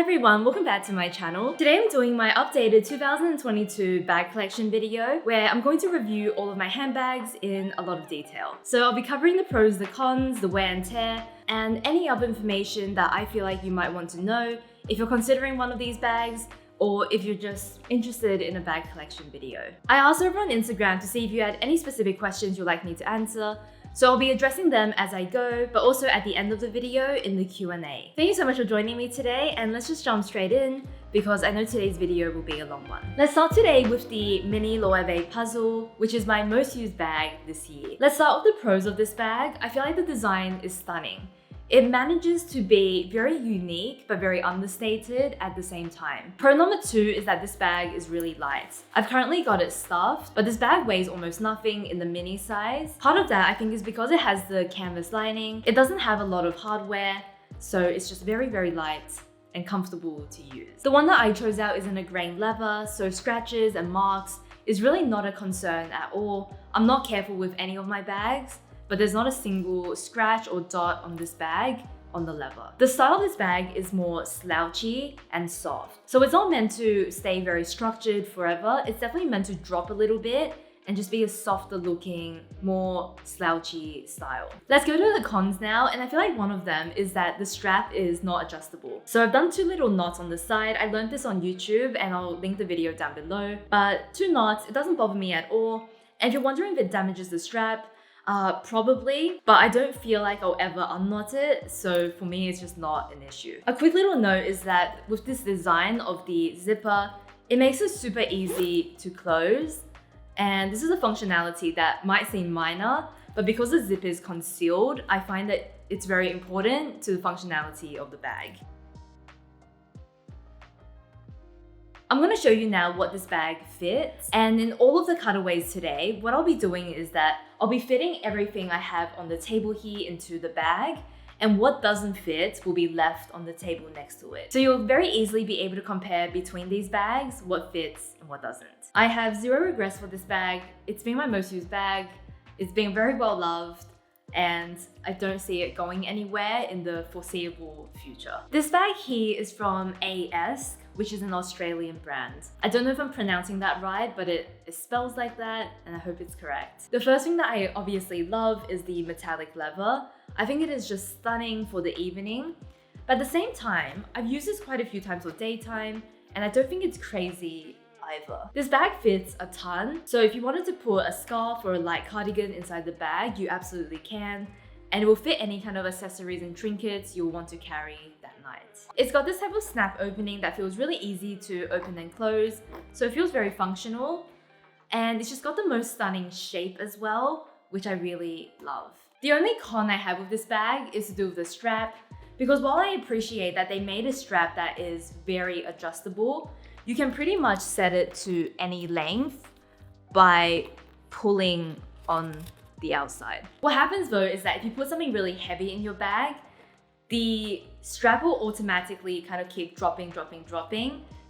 everyone, welcome back to my channel. Today I'm doing my updated 2022 bag collection video where I'm going to review all of my handbags in a lot of detail. So I'll be covering the pros, the cons, the wear and tear, and any other information that I feel like you might want to know if you're considering one of these bags or if you're just interested in a bag collection video. I asked over on Instagram to see if you had any specific questions you'd like me to answer, so I'll be addressing them as I go, but also at the end of the video in the Q&A. Thank you so much for joining me today, and let's just jump straight in because I know today's video will be a long one. Let's start today with the Mini Loewe Puzzle, which is my most used bag this year. Let's start with the pros of this bag. I feel like the design is stunning. It manages to be very unique but very understated at the same time. Pro number 2 is that this bag is really light. I've currently got it stuffed, but this bag weighs almost nothing in the mini size. Part of that I think is because it has the canvas lining. It doesn't have a lot of hardware, so it's just very light and comfortable to use. The one that I chose out is in a grain leather, so scratches and marks is really not a concern at all. I'm not careful with any of my bags, but there's not a single scratch or dot on this bag on the leather. The style of this bag is more slouchy and soft. So it's not meant to stay very structured forever. It's definitely meant to drop a little bit and just be a softer looking, more slouchy style. Let's go to the cons now, and I feel like one of them is that the strap is not adjustable. So I've done 2 little knots on the side. I learned this on YouTube and I'll link the video down below. But 2 knots, it doesn't bother me at all. And if you're wondering if it damages the strap, probably, but I don't feel like I'll ever unknot it, so for me it's just not an issue. A quick little note is that with this design of the zipper, it makes it super easy to close, and this is a functionality that might seem minor, but because the zip is concealed, I find that it's very important to the functionality of the bag. I'm going to show you now what this bag fits, and in all of the cutaways today, what I'll be doing is that I'll be fitting everything I have on the table here into the bag, and what doesn't fit will be left on the table next to it. So you'll very easily be able to compare between these bags, what fits and what doesn't. I have 0 regrets for this bag. It's been my most used bag. It's been very well loved, and I don't see it going anywhere in the foreseeable future. This bag here is from A.P.C, which is an Australian brand. I don't know if I'm pronouncing that right, but it spells like that, and I hope it's correct. The first thing that I obviously love is the metallic leather. I think it is just stunning for the evening, but at the same time, I've used this quite a few times for daytime, and I don't think it's crazy either. This bag fits a ton, so if you wanted to put a scarf or a light cardigan inside the bag, you absolutely can, and it will fit any kind of accessories and trinkets you'll want to carry that night. It's got this type of snap opening that feels really easy to open and close, so it feels very functional, and it's just got the most stunning shape as well, which I really love. The only con I have with this bag is to do with the strap, because while I appreciate that they made a strap that is very adjustable, you can pretty much set it to any length by pulling on the outside. What happens though is that if you put something really heavy in your bag, the strap will automatically kind of keep dropping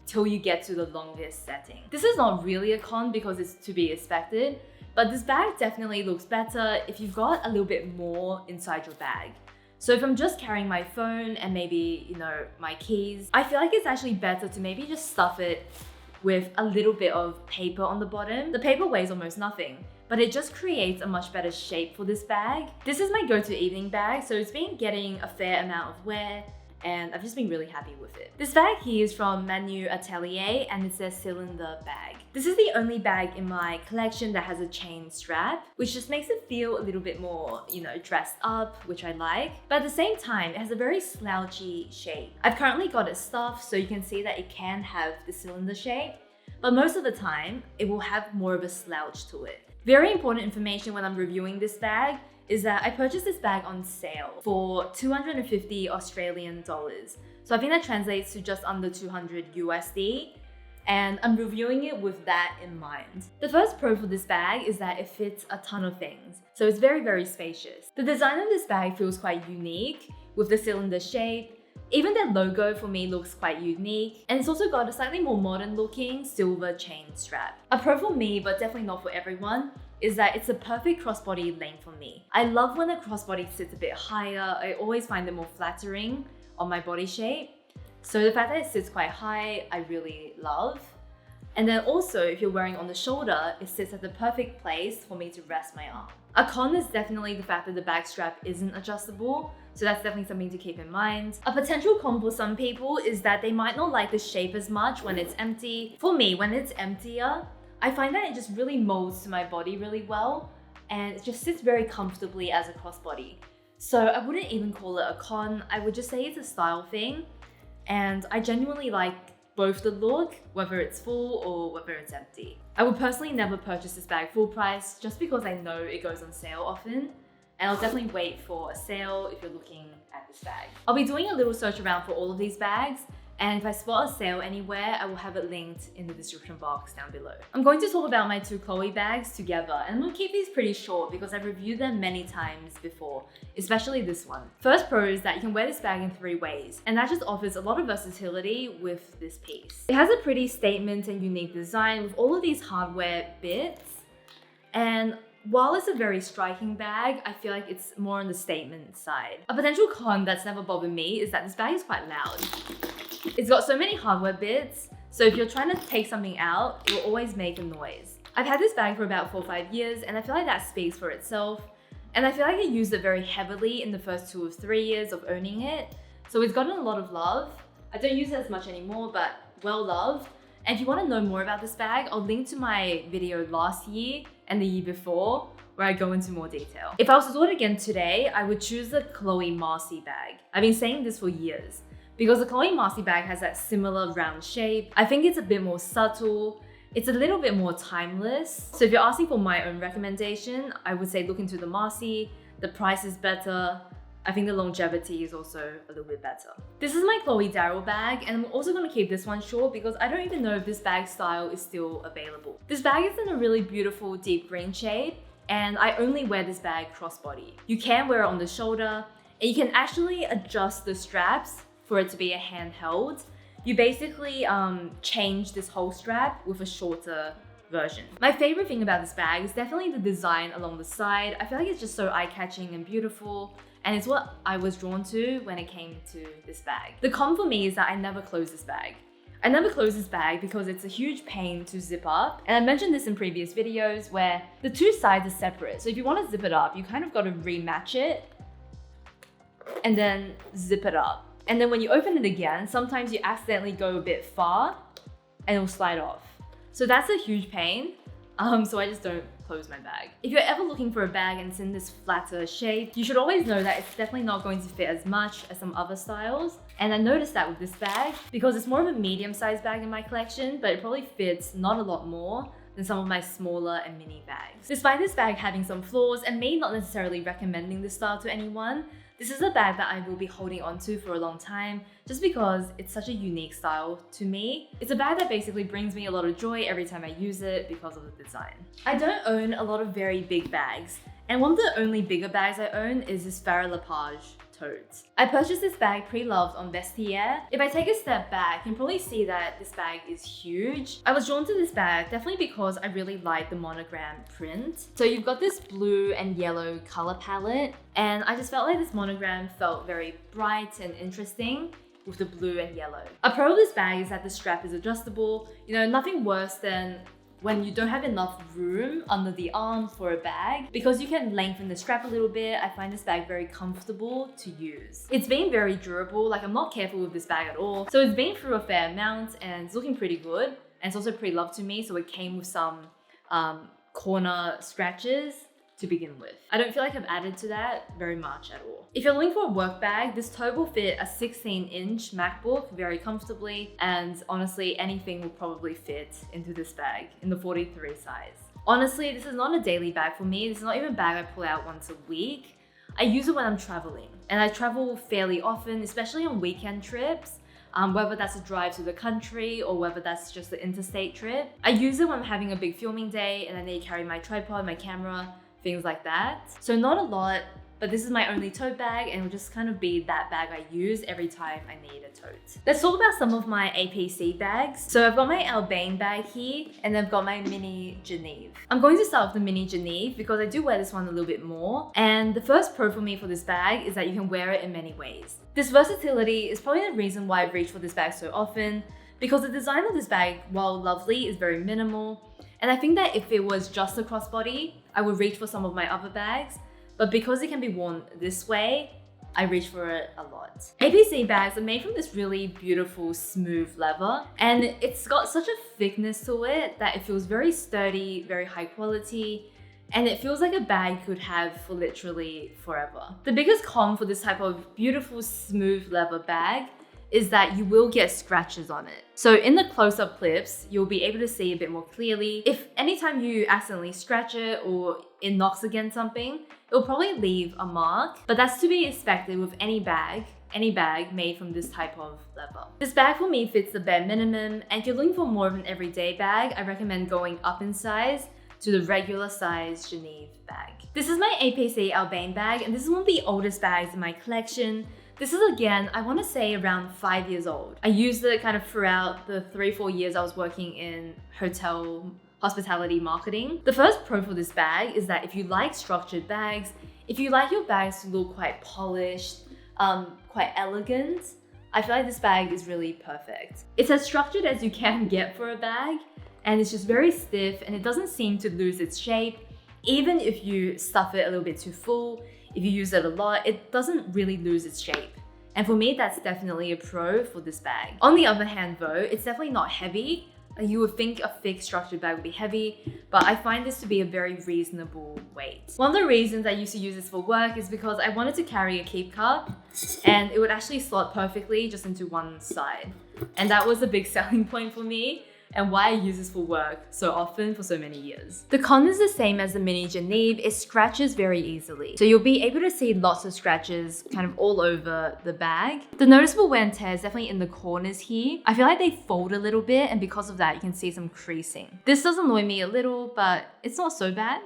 till you get to the longest setting. This is not really a con because it's to be expected, but this bag definitely looks better if you've got a little bit more inside your bag. So if I'm just carrying my phone and maybe, you know, my keys, I feel like it's actually better to maybe just stuff it with a little bit of paper on the bottom. The paper weighs almost nothing, but it just creates a much better shape for this bag. This is my go-to evening bag, so it's been getting a fair amount of wear, and I've just been really happy with it. This bag here is from Manu Atelier, and it's a cylinder bag. This is the only bag in my collection that has a chain strap, which just makes it feel a little bit more, you know, dressed up, which I like. But at the same time, it has a very slouchy shape. I've currently got it stuffed, so you can see that it can have the cylinder shape, but most of the time, it will have more of a slouch to it. Very important information when I'm reviewing this bag is that I purchased this bag on sale for 250 Australian dollars. So I think that translates to just under 200 USD, and I'm reviewing it with that in mind. The first pro for this bag is that it fits a ton of things, so it's very spacious. The design of this bag feels quite unique with the cylinder shape. Even the logo for me looks quite unique, and it's also got a slightly more modern looking silver chain strap. A pro for me, but definitely not for everyone, is that it's a perfect crossbody length for me. I love when a crossbody sits a bit higher. I always find it more flattering on my body shape. So the fact that it sits quite high, I really love. And then also, if you're wearing on the shoulder, it sits at the perfect place for me to rest my arm. A con is definitely the fact that the bag strap isn't adjustable, so that's definitely something to keep in mind. A potential con for some people is that they might not like the shape as much when it's empty. For me, when it's emptier, I find that it just really molds to my body really well, and it just sits very comfortably as a crossbody. So I wouldn't even call it a con, I would just say it's a style thing, and I genuinely like both the look, whether it's full or whether it's empty. I would personally never purchase this bag full price just because I know it goes on sale often, and I'll definitely wait for a sale if you're looking at this bag. I'll be doing a little search around for all of these bags, and if I spot a sale anywhere, I will have it linked in the description box down below. I'm going to talk about my two Chloe bags together, and I'm going to keep these pretty short because I've reviewed them many times before, especially this one. First pro is that you can wear this bag in 3 ways, and that just offers a lot of versatility with this piece. It has a pretty statement and unique design with all of these hardware bits, and while it's a very striking bag, I feel like it's more on the statement side. A potential con that's never bothered me is that this bag is quite loud. It's got so many hardware bits, so if you're trying to take something out, it will always make a noise. I've had this bag for about 4 or 5 years, and I feel like that speaks for itself. And I feel like I used it very heavily in the first 2 or 3 years of owning it, so it's gotten a lot of love. I don't use it as much anymore, but well loved. And if you want to know more about this bag, I'll link to my video last year and the year before, where I go into more detail. If I was to do it again today, I would choose the Chloe Marcy bag. I've been saying this for years, because the Chloe Marcy bag has that similar round shape. I think it's a bit more subtle. It's a little bit more timeless. So if you're asking for my own recommendation, I would say look into the Marcy. The price is better. I think the longevity is also a little bit better. This is my Chloe Darryl bag, and I'm also going to keep this one short because I don't even know if this bag style is still available. This bag is in a really beautiful deep green shade, and I only wear this bag crossbody. You can wear it on the shoulder, and you can actually adjust the straps for it to be a handheld. You basically change this whole strap with a shorter version. My favorite thing about this bag is definitely the design along the side. I feel like it's just so eye-catching and beautiful, and it's what I was drawn to when it came to this bag. The con for me is that I never close this bag. I never close this bag because it's a huge pain to zip up, and I mentioned this in previous videos where the 2 sides are separate. So if you want to zip it up, you kind of got to rematch it and then zip it up. And then when you open it again, sometimes you accidentally go a bit far and it'll slide off. So that's a huge pain. So I just don't close my bag. If you're ever looking for a bag and it's in this flatter shape, you should always know that it's definitely not going to fit as much as some other styles. And I noticed that with this bag because it's more of a medium-sized bag in my collection, but it probably fits not a lot more than some of my smaller and mini bags. Despite this bag having some flaws and me not necessarily recommending this style to anyone, this is a bag that I will be holding on to for a long time just because it's such a unique style to me. It's a bag that basically brings me a lot of joy every time I use it because of the design. I don't own a lot of very big bags, and one of the only bigger bags I own is this Faure Pliage Tote. I purchased this bag pre-loved on Vestiaire. If I take a step back, you can probably see that this bag is huge. I was drawn to this bag definitely because I really like the monogram print. So you've got this blue and yellow color palette, and I just felt like this monogram felt very bright and interesting with the blue and yellow. A pro of this bag is that the strap is adjustable. You know, nothing worse than when you don't have enough room under the arm for a bag. Because you can lengthen the strap a little bit, I find this bag very comfortable to use. It's been very durable, like I'm not careful with this bag at all. So it's been through a fair amount and it's looking pretty good. And it's also pretty loved to me, so it came with some corner scratches to begin with. I don't feel like I've added to that very much at all. If you're looking for a work bag, this tote will fit a 16-inch MacBook very comfortably, and honestly, anything will probably fit into this bag in the 43 size. Honestly, this is not a daily bag for me. This is not even a bag I pull out once a week. I use it when I'm traveling, and I travel fairly often, especially on weekend trips. Whether that's a drive to the country or whether that's just an interstate trip. I use it when I'm having a big filming day and I need to carry my tripod, my camera, things like that. So not a lot, but this is my only tote bag and it will just kind of be that bag I use every time I need a tote. Let's talk about some of my A.P.C bags. So I've got my Albane bag here and I've got my mini Geneve. I'm going to start with the mini Geneve because I do wear this one a little bit more. And the first pro for me for this bag is that you can wear it in many ways. This versatility is probably the reason why I've reached for this bag so often, because the design of this bag, while lovely, is very minimal. And I think that if it was just a crossbody, I would reach for some of my other bags. But because it can be worn this way, I reach for it a lot. A.P.C bags are made from this really beautiful, smooth leather. And it's got such a thickness to it that it feels very sturdy, very high quality. And it feels like a bag you could have for literally forever. The biggest con for this type of beautiful, smooth leather bag is that you will get scratches on it. So in the close-up clips, you'll be able to see a bit more clearly. If anytime you accidentally scratch it or it knocks against something, it'll probably leave a mark, but that's to be expected with any bag made from this type of leather. This bag for me fits the bare minimum, and if you're looking for more of an everyday bag, I recommend going up in size to the regular size Geneve bag. This is my A.P.C Albane bag, and this is one of the oldest bags in my collection. This is, again, I want to say around 5 years old. I used it kind of throughout the 3-4 years I was working in hospitality marketing. The first pro for this bag is that if you like structured bags, if you like your bags to look quite polished, quite elegant, I feel like this bag is really perfect. It's as structured as you can get for a bag, and it's just very stiff and it doesn't seem to lose its shape. Even if you stuff it a little bit too full, if you use it a lot, it doesn't really lose its shape. And for me, that's definitely a pro for this bag. On the other hand though, it's definitely not heavy. You would think a thick structured bag would be heavy, but I find this to be a very reasonable weight. One of the reasons I used to use this for work is because I wanted to carry a keep cup and it would actually slot perfectly just into one side. And that was a big selling point for me, and why I use this for work so often for so many years. The con is the same as the mini Geneve, it scratches very easily. So you'll be able to see lots of scratches kind of all over the bag. The noticeable wear and tear is definitely in the corners here. I feel like they fold a little bit, and because of that, you can see some creasing. This does annoy me a little, but it's not so bad.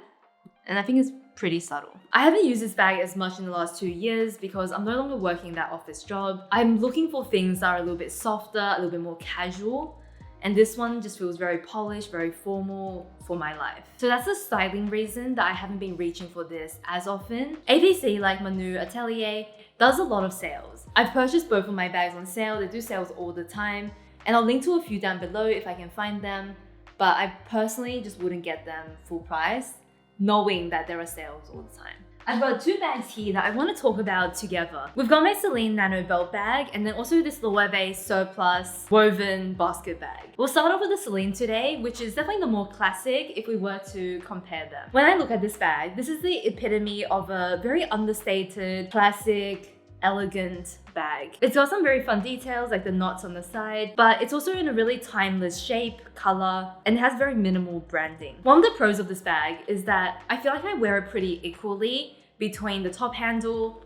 And I think it's pretty subtle. I haven't used this bag as much in the last 2 years because I'm no longer working that office job. I'm looking for things that are a little bit softer, a little bit more casual. And this one just feels very polished, very formal for my life. So that's the styling reason that I haven't been reaching for this as often. A.P.C, like Manu, Atelier, does a lot of sales. I've purchased both of my bags on sale. They do sales all the time. And I'll link to a few down below if I can find them. But I personally just wouldn't get them full price, knowing that there are sales all the time. I've got 2 bags here that I want to talk about together. We've got my Celine Nano belt bag and then also this Loewe surplus woven basket bag. We'll start off with the Celine today, which is definitely the more classic if we were to compare them. When I look at this bag, this is the epitome of a very understated, classic, elegant bag. It's got some very fun details like the knots on the side, but it's also in a really timeless shape, color, and it has very minimal branding. One of the pros of this bag is that I feel like I wear it pretty equally between the top handle,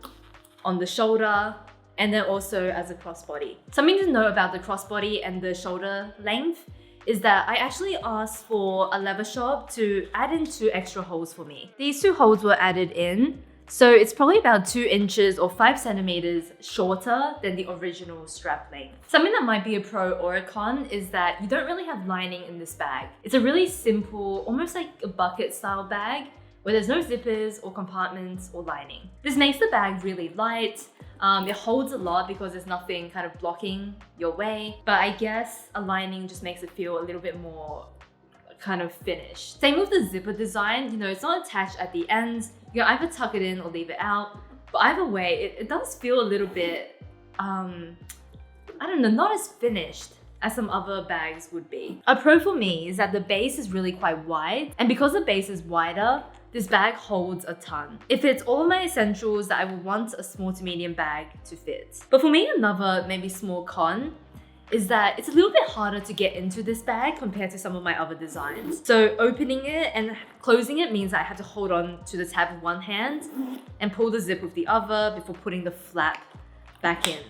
on the shoulder, and then also as a crossbody. Something to know about the crossbody and the shoulder length is that I actually asked for a leather shop to add in 2 extra holes for me. These 2 holes were added in, so it's probably about 2 inches or 5 centimeters shorter than the original strap length. Something that might be a pro or a con is that you don't really have lining in this bag. It's a really simple, almost like a bucket style bag where there's no zippers or compartments or lining. This makes the bag really light. It holds a lot because there's nothing kind of blocking your way, but I guess a lining just makes it feel a little bit more kind of finished. Same with the zipper design, you know, it's not attached at the ends. You can either tuck it in or leave it out, but either way, it does feel a little bit, I don't know, not as finished as some other bags would be. A pro for me is that the base is really quite wide, and because the base is wider, this bag holds a ton. It fits all of my essentials that I would want a small to medium bag to fit. But for me, another maybe small con is that it's a little bit harder to get into this bag compared to some of my other designs. So opening it and closing it means that I have to hold on to the tab with one hand and pull the zip with the other before putting the flap back in.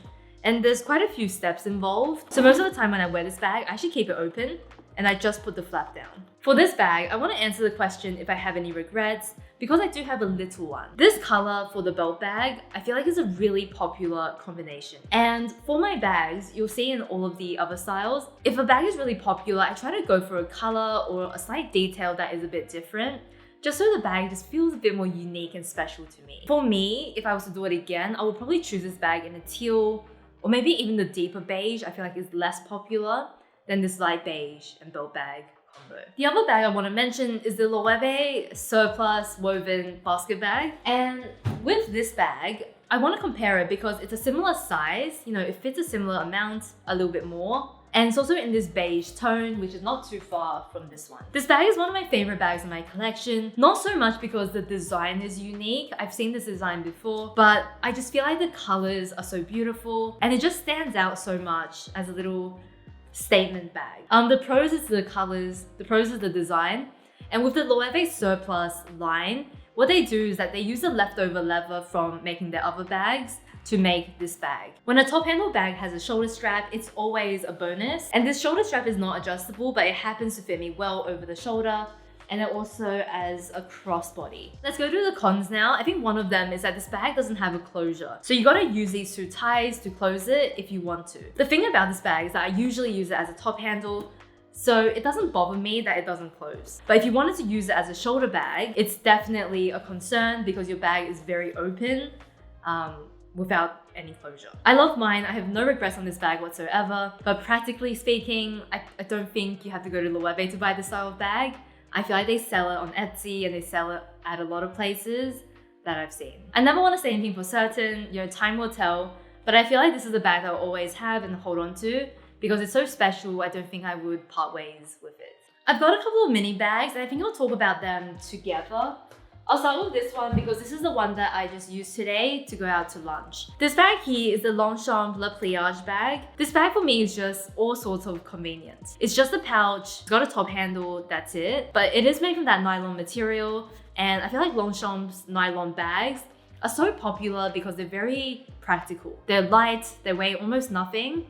And there's quite a few steps involved. So most of the time when I wear this bag, I actually keep it open and I just put the flap down. For this bag, I want to answer the question if I have any regrets because I do have a little one. This color for the belt bag, I feel like is a really popular combination. And for my bags, you'll see in all of the other styles, if a bag is really popular, I try to go for a color or a slight detail that is a bit different, just so the bag just feels a bit more unique and special to me. For me, if I was to do it again, I would probably choose this bag in a teal, or maybe even the deeper beige. I feel like is less popular than this light beige and belt bag combo. The other bag I want to mention is the Loewe Surplus Woven Basket Bag. And with this bag, I want to compare it because it's a similar size, you know, it fits a similar amount, a little bit more. And it's also in this beige tone, which is not too far from this one. This bag is one of my favorite bags in my collection. Not so much because the design is unique. I've seen this design before, but I just feel like the colors are so beautiful and it just stands out so much as a little statement bag. The pros is the colors, the pros is the design. And with the Loewe Surplus line, what they do is that they use the leftover leather from making their other bags to make this bag. When a top handle bag has a shoulder strap, it's always a bonus. And this shoulder strap is not adjustable, but it happens to fit me well over the shoulder, and it also as a crossbody. Let's go to the cons now. I think one of them is that this bag doesn't have a closure. So you gotta use these two ties to close it if you want to. The thing about this bag is that I usually use it as a top handle, so it doesn't bother me that it doesn't close. But if you wanted to use it as a shoulder bag, it's definitely a concern because your bag is very open without any closure. I love mine. I have no regrets on this bag whatsoever, but practically speaking, I don't think you have to go to Loewe to buy this style of bag. I feel like they sell it on Etsy and they sell it at a lot of places that I've seen. I never want to say anything for certain, you know, time will tell, but I feel like this is a bag that I'll always have and hold on to because it's so special. I don't think I would part ways with it. I've got a couple of mini bags and I think I'll talk about them together. I'll start with this one because this is the one that I just used today to go out to lunch. This bag here is the Longchamp Pliage bag. This bag for me is just all sorts of convenience. It's just a pouch, it's got a top handle, that's it. But it is made from that nylon material, and I feel like Longchamp's nylon bags are so popular because they're very practical. They're light, they weigh almost nothing,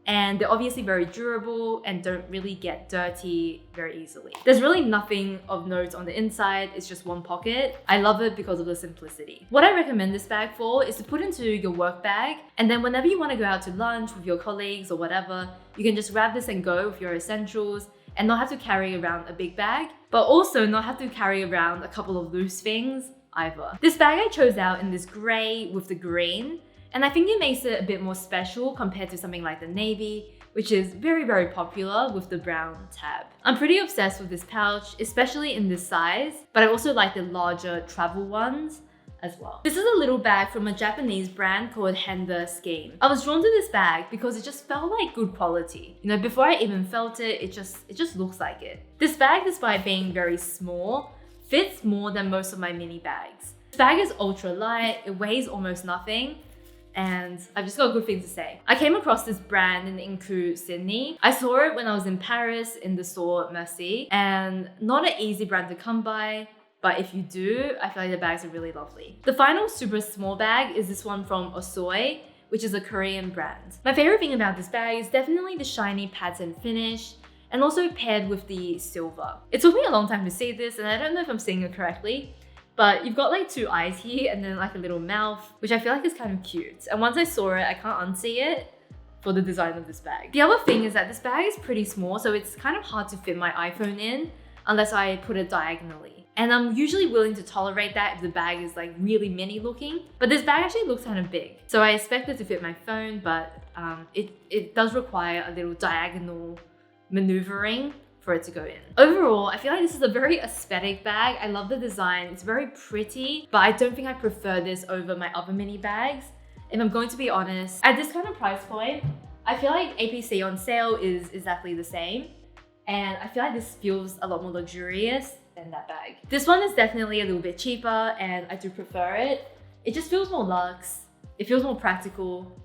and they're obviously very durable and don't really get dirty very easily. There's really nothing of note on the inside, it's just one pocket. I love it because of the simplicity. What I recommend this bag for is to put into your work bag, and then whenever you want to go out to lunch with your colleagues or whatever, you can just grab this and go with your essentials and not have to carry around a big bag, but also not have to carry around a couple of loose things either. This bag I chose out in this gray with the green, and I think it makes it a bit more special compared to something like the navy, which is very, very popular with the brown tab. I'm pretty obsessed with this pouch, especially in this size, but I also like the larger travel ones as well. This is a little bag from a Japanese brand called Hender Scheme. I was drawn to this bag because it just felt like good quality. You know, before I even felt it, it just looks like it. This bag, despite being very small, fits more than most of my mini bags. This bag is ultra light, it weighs almost nothing, and I've just got a good thing to say. I came across this brand in Inku, Sydney. I saw it when I was in Paris in the store Merci, and not an easy brand to come by, but if you do, I feel like the bags are really lovely. The final super small bag is this one from OSOI, which is a Korean brand. My favorite thing about this bag is definitely the shiny pattern finish, and also paired with the silver. It took me a long time to see this, and I don't know if I'm saying it correctly, but you've got like two eyes here and then like a little mouth, which I feel like is kind of cute. And once I saw it, I can't unsee it for the design of this bag. The other thing is that this bag is pretty small, so it's kind of hard to fit my iPhone in unless I put it diagonally. And I'm usually willing to tolerate that if the bag is like really mini looking, but this bag actually looks kind of big. So I expect it to fit my phone, but it does require a little diagonal maneuvering for it to go in. Overall, I feel like this is a very aesthetic bag. I love the design, it's very pretty, but I don't think I prefer this over my other mini bags. If I'm going to be honest, at this kind of price point, I feel like A.P.C on sale is exactly the same. And I feel like this feels a lot more luxurious than that bag. This one is definitely a little bit cheaper and I do prefer it. It just feels more luxe, it feels more practical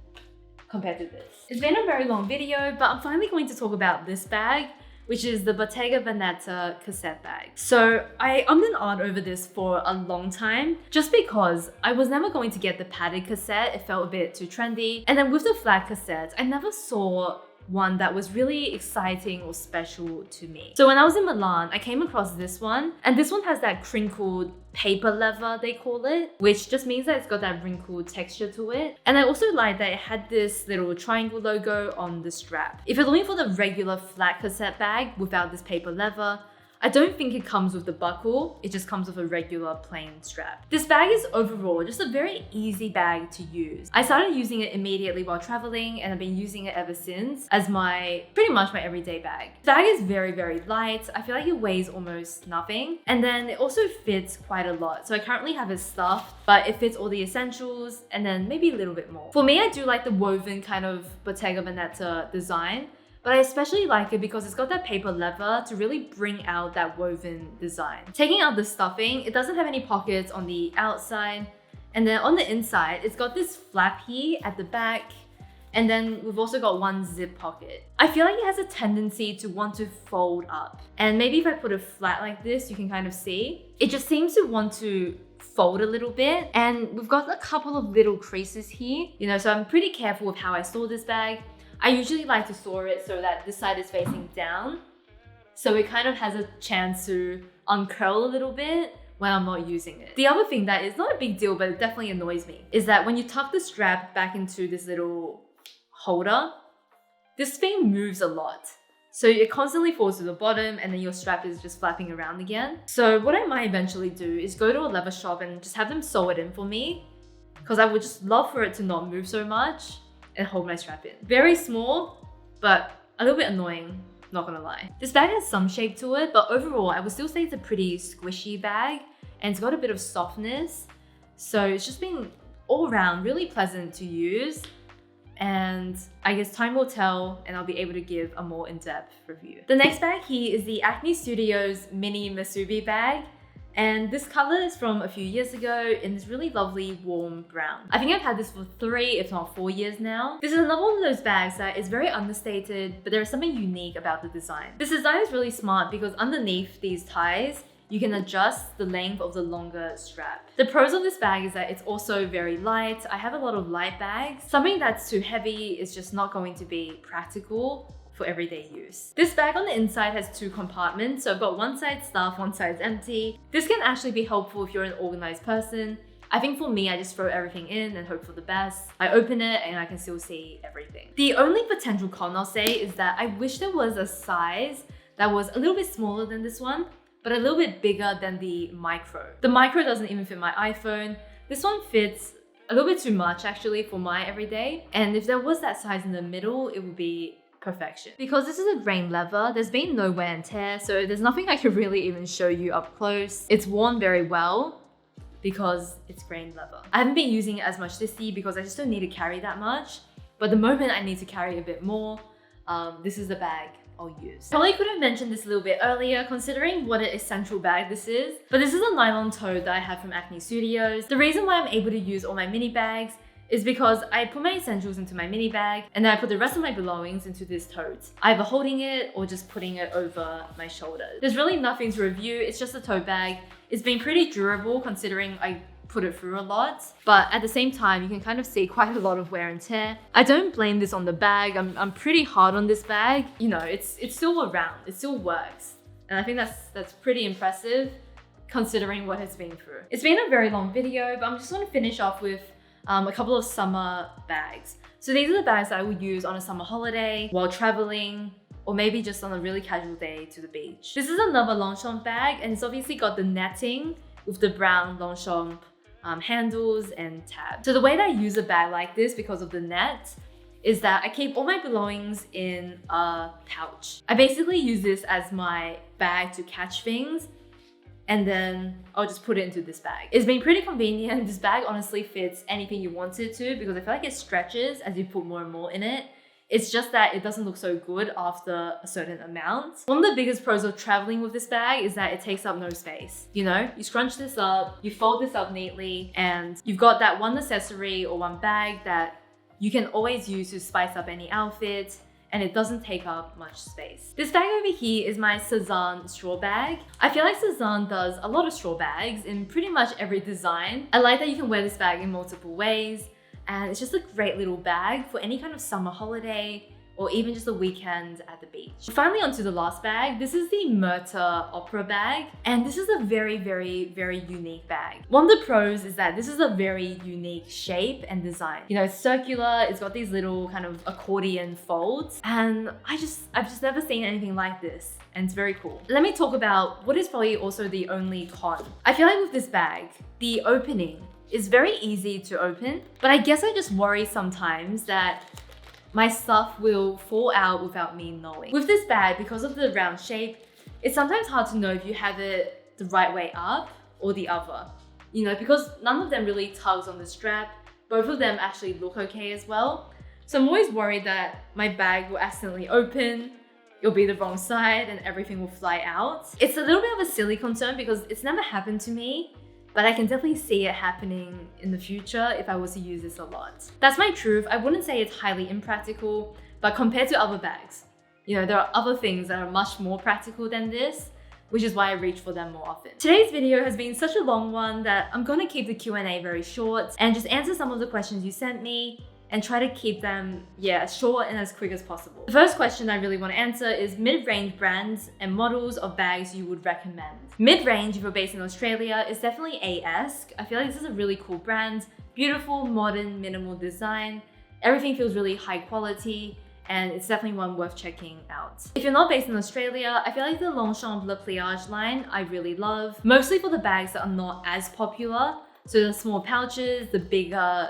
compared to this. It's been a very long video, but I'm finally going to talk about this bag, which is the Bottega Veneta Cassette bag. So I ummed and ahed over this for a long time, just because I was never going to get the padded cassette. It felt a bit too trendy. And then with the flat cassette, I never saw one that was really exciting or special to me. So when I was in Milan, I came across this one, and this one has that crinkled paper leather, they call it, which just means that it's got that wrinkled texture to it. And I also like that it had this little triangle logo on the strap. If you're looking for the regular flat cassette bag without this paper leather, I don't think it comes with the buckle, it just comes with a regular plain strap. This bag is overall just a very easy bag to use. I started using it immediately while traveling, and I've been using it ever since as pretty much my everyday bag. The bag is very, very light. I feel like it weighs almost nothing. And then it also fits quite a lot. So I currently have it stuffed, but it fits all the essentials and then maybe a little bit more. For me, I do like the woven kind of Bottega Veneta design, but I especially like it because it's got that paper leather to really bring out that woven design. Taking out the stuffing, it doesn't have any pockets on the outside. And then on the inside, it's got this flap here at the back. And then we've also got one zip pocket. I feel like it has a tendency to want to fold up. And maybe if I put it flat like this, you can kind of see. It just seems to want to fold a little bit. And we've got a couple of little creases here. So I'm pretty careful with how I store this bag. I usually like to store it so that this side is facing down, so it kind of has a chance to uncurl a little bit when I'm not using it. The other thing that is not a big deal, but it definitely annoys me, is that when you tuck the strap back into this little holder, this thing moves a lot. So it constantly falls to the bottom, and then your strap is just flapping around again. So what I might eventually do is go to a leather shop and just have them sew it in for me, because I would just love for it to not move so much and hold my strap in. Very small, but a little bit annoying, not gonna lie. This bag has some shape to it, but overall, I would still say it's a pretty squishy bag, and it's got a bit of softness. So it's just been all around really pleasant to use. And I guess time will tell, and I'll be able to give a more in-depth review. The next bag here is the Acne Studios Mini Musubi bag. And this color is from a few years ago in this really lovely warm brown. I think I've had this for 3, if not 4 years now. This is another one of those bags that is very understated, but there is something unique about the design. This design is really smart because underneath these ties, you can adjust the length of the longer strap. The pros of this bag is that it's also very light. I have a lot of light bags. Something that's too heavy is just not going to be practical for everyday use. This bag on the inside has 2 compartments, so I've got one side stuffed, one side's empty. This can actually be helpful if you're an organized person. I think for me, I just throw everything in and hope for the best. I open it and I can still see everything. The only potential con I'll say is that I wish there was a size that was a little bit smaller than this one, but a little bit bigger than the micro. The micro doesn't even fit my iPhone. This one fits a little bit too much actually for my everyday. And if there was that size in the middle, it would be perfection. Because this is a grain leather, there's been no wear and tear, so there's nothing I could really even show you up close. It's worn very well because it's grain leather. I haven't been using it as much this year because I just don't need to carry that much. But the moment I need to carry a bit more, this is the bag I'll use. Probably could have mentioned this a little bit earlier considering what an essential bag this is, but this is a nylon tote that I have from Acne Studios. The reason why I'm able to use all my mini bags is because I put my essentials into my mini bag and then I put the rest of my belongings into this tote, either holding it or just putting it over my shoulders. There's really nothing to review, it's just a tote bag. It's been pretty durable considering I put it through a lot, but at the same time, you can kind of see quite a lot of wear and tear. I don't blame this on the bag. I'm pretty hard on this bag. It's still around, it still works. And I think that's pretty impressive considering what it's been through. It's been a very long video, but I'm just gonna finish off with a couple of summer bags. So these are the bags that I would use on a summer holiday, while traveling, or maybe just on a really casual day to the beach. This is another Longchamp bag, and it's obviously got the netting with the brown Longchamp handles and tabs. So the way that I use a bag like this because of the net is that I keep all my belongings in a pouch. I basically use this as my bag to catch things, and then I'll just put it into this bag. It's been pretty convenient. This bag honestly fits anything you want it to because I feel like it stretches as you put more and more in it. It's just that it doesn't look so good after a certain amount. One of the biggest pros of traveling with this bag is that it takes up no space. You scrunch this up, you fold this up neatly, and you've got that one accessory or one bag that you can always use to spice up any outfit, and it doesn't take up much space. This bag over here is my Sezane Straw Bag. I feel like Sezane does a lot of straw bags in pretty much every design. I like that you can wear this bag in multiple ways, and it's just a great little bag for any kind of summer holiday, or even just a weekend at the beach. Finally, onto the last bag. This is the Mirta Opera Bag, and this is a very, very, very unique bag. One of the pros is that this is a very unique shape and design. You know, it's circular, it's got these little kind of accordion folds, and I've just never seen anything like this, and it's very cool. Let me talk about what is probably also the only con. I feel like with this bag, the opening is very easy to open, but I guess I just worry sometimes that my stuff will fall out without me knowing. With this bag, because of the round shape, it's sometimes hard to know if you have it the right way up or the other. You know, because none of them really tugs on the strap, both of them actually look okay as well. So I'm always worried that my bag will accidentally open, it'll be the wrong side, and everything will fly out. It's a little bit of a silly concern because it's never happened to me, but I can definitely see it happening in the future if I was to use this a lot. That's my truth. I wouldn't say it's highly impractical, but compared to other bags, you know, there are other things that are much more practical than this, which is why I reach for them more often. Today's video has been such a long one that I'm gonna keep the Q&A very short and just answer some of the questions you sent me and try to keep them, as short and as quick as possible. The first question I really want to answer is mid-range brands and models of bags you would recommend. Mid-range, if you're based in Australia, is definitely A.S.C. I feel like this is a really cool brand. Beautiful, modern, minimal design. Everything feels really high quality, and it's definitely one worth checking out. If you're not based in Australia, I feel like the Longchamp Pliage line I really love, mostly for the bags that are not as popular. So the small pouches, the bigger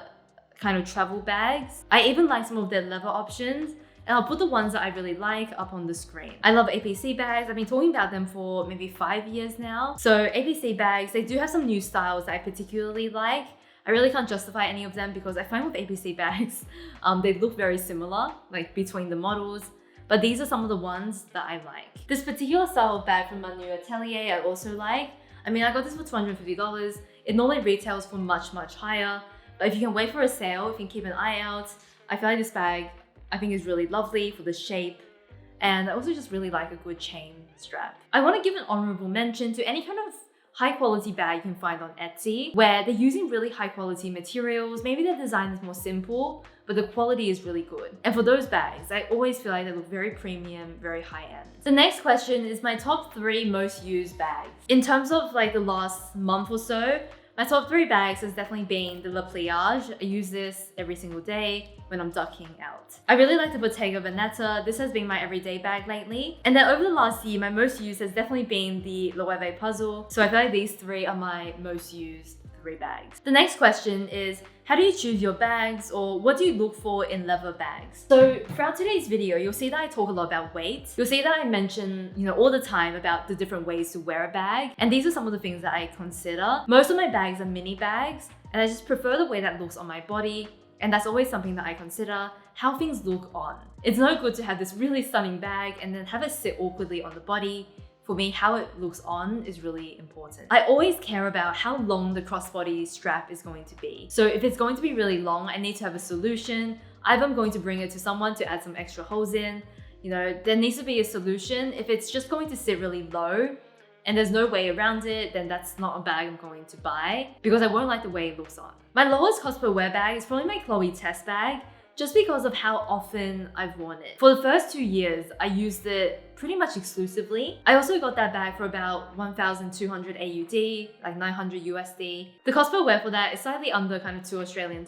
kind of travel bags. I even like some of their leather options, and I'll put the ones that I really like up on the screen. I love A.P.C bags. I've been talking about them for maybe 5 years now. So A.P.C bags, they do have some new styles that I particularly like. I really can't justify any of them because I find with A.P.C bags, they look very similar, like between the models, but these are some of the ones that I like. This particular style of bag from Manu Atelier I also like. I mean, I got this for $250. It normally retails for much, much higher. But if you can wait for a sale, if you can keep an eye out, I feel like this bag, I think is really lovely for the shape. And I also just really like a good chain strap. I want to give an honorable mention to any kind of high quality bag you can find on Etsy, where they're using really high quality materials. Maybe their design is more simple, but the quality is really good. And for those bags, I always feel like they look very premium, very high end. The next question is my top 3 most used bags. In terms of like the last month or so, my top 3 bags has definitely been the Pliage. I use this every single day when I'm ducking out. I really like the Bottega Veneta. This has been my everyday bag lately. And then over the last year, my most used has definitely been the Loewe Mini Puzzle. So I feel like these 3 are my most used 3 bags. The next question is, how do you choose your bags, or what do you look for in leather bags? So throughout today's video, you'll see that I talk a lot about weight. You'll see that I mention, all the time about the different ways to wear a bag. And these are some of the things that I consider. Most of my bags are mini bags, and I just prefer the way that looks on my body. And that's always something that I consider, how things look on. It's no good to have this really stunning bag and then have it sit awkwardly on the body. For me, how it looks on is really important. I always care about how long the crossbody strap is going to be. So if it's going to be really long, I need to have a solution. Either I'm going to bring it to someone to add some extra holes in. There needs to be a solution. If it's just going to sit really low and there's no way around it, then that's not a bag I'm going to buy because I won't like the way it looks on. My lowest cost per wear bag is probably my Chloe Tess bag, just because of how often I've worn it. For the first 2 years, I used it pretty much exclusively. I also got that bag for about 1,200 AUD, like 900 USD. The cost per wear for that is slightly under kind of $2 Australian.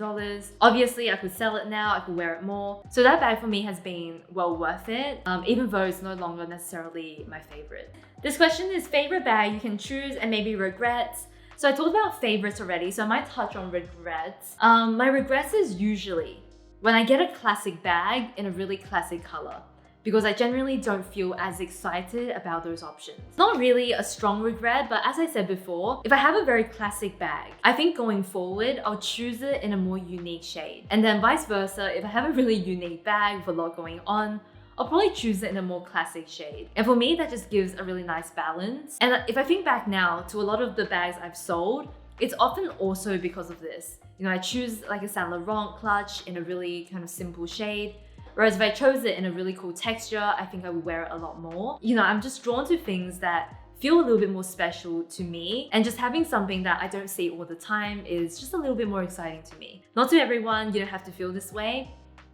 Obviously, I could sell it now, I could wear it more. So that bag for me has been well worth it, even though it's no longer necessarily my favorite. This question is favorite bag you can choose and maybe regrets. So I talked about favorites already, so I might touch on regrets. My regrets is usually when I get a classic bag in a really classic color, because I generally don't feel as excited about those options. It's not really a strong regret, but as I said before, if I have a very classic bag, I think going forward, I'll choose it in a more unique shade. And then vice versa, if I have a really unique bag with a lot going on, I'll probably choose it in a more classic shade. And for me, that just gives a really nice balance. And if I think back now to a lot of the bags I've sold, it's often also because of this. I choose like a Saint Laurent clutch in a really kind of simple shade. Whereas if I chose it in a really cool texture, I think I would wear it a lot more. I'm just drawn to things that feel a little bit more special to me. And just having something that I don't see all the time is just a little bit more exciting to me. Not to everyone, you don't have to feel this way.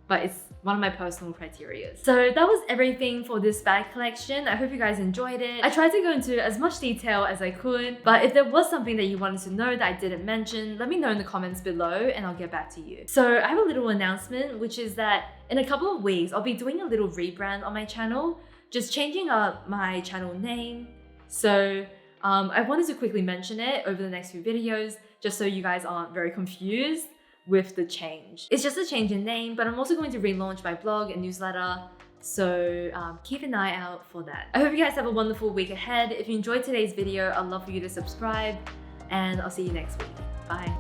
but it's one of my personal criteria. So that was everything for this bag collection. I hope you guys enjoyed it. I tried to go into as much detail as I could, but if there was something that you wanted to know that I didn't mention, let me know in the comments below and I'll get back to you. So I have a little announcement, which is that in a couple of weeks, I'll be doing a little rebrand on my channel, just changing up my channel name. So I wanted to quickly mention it over the next few videos, just so you guys aren't very confused with the change. It's just a change in name, but I'm also going to relaunch my blog and newsletter, so keep an eye out for that. I hope you guys have a wonderful week ahead. If you enjoyed today's video, I'd love for you to subscribe, and I'll see you next week. Bye.